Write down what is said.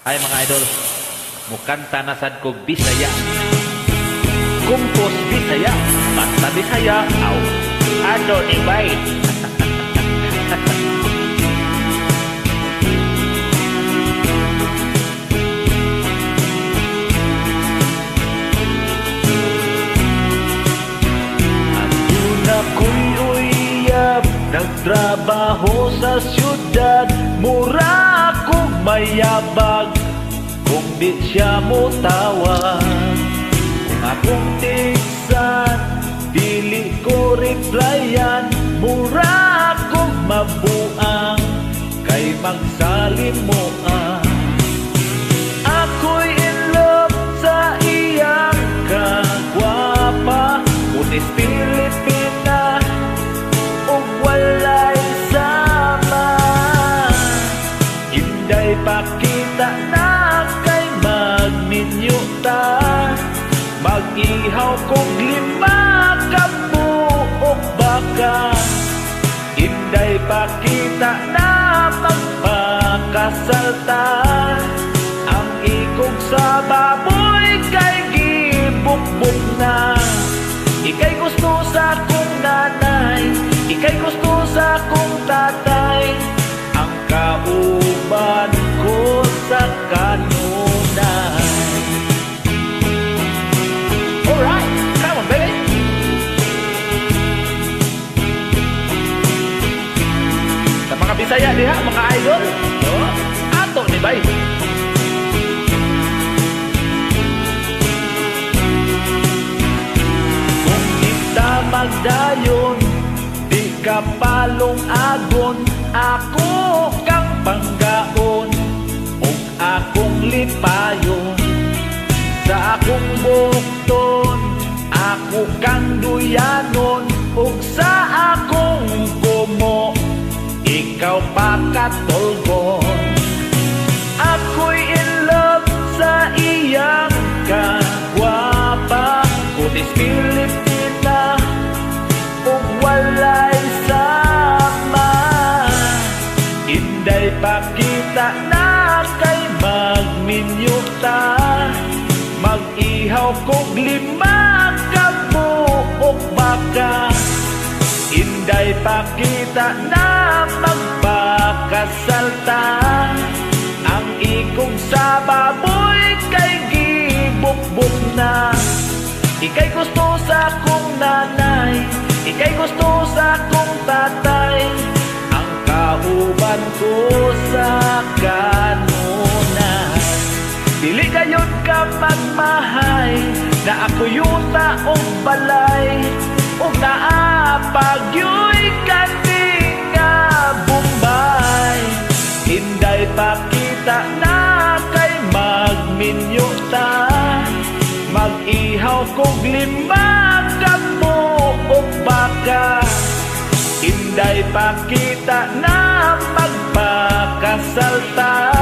Ay mga idol, mukanta na sad ko Bisaya. Kumpos Bisaya, basta Bisaya, aw. Ano ni bay? Ako'y uyab, nagtrabaho sa syudad, mura akong mayabag, kung di siya mo tawag. Kung akong tiksan, dili ko replyan, mura akong mabuang, kay magsalim mo ah. Ako'y in love sa iyang kagwapa, kunis Pilipina, ug walay sama. Hinday pakita na kay magminyo ta, mag-ihaw kong 5 ka buok baka. Hinday pakita na magpakasal ta, ang ikog sa baboy kay gibukbuk na. Ika'y gusto sa akong nanay, ika'y gusto sa akong tatay, ang kauban ko sa kanunay. Alright, come on baby. Sa mga Bisaya diha, mga idol, ato ni bay. Magdayon, di ka palong agon, ako kang panggaon, ug akong lipayon. Sa akong bukton, ako kang duyanon, ug sa akong kumo, ikaw pa katulgon. Ako'y in love sa iyang kagwapa, kunis Pilipina, ug walay sama. Hinday pakita na kay magminyo ta, mag-ihaw kog 5 ka buok baka. Hinday pakita na magpakasal ta, ang ikog sa baboy kay gibukbuk na. Ika'y gusto sa akong nanay, ika'y gusto sa akong tatay, ang kauban ko sa kanunay. Dili gayud ka magmahay, na ako yuta o balay, o naapagyoy kaning nga Bombay. Hinday pakita na kay magminyo ta, mag-ihaw kog 5 ka buok baka. Hinday pakita na magpakasal ta,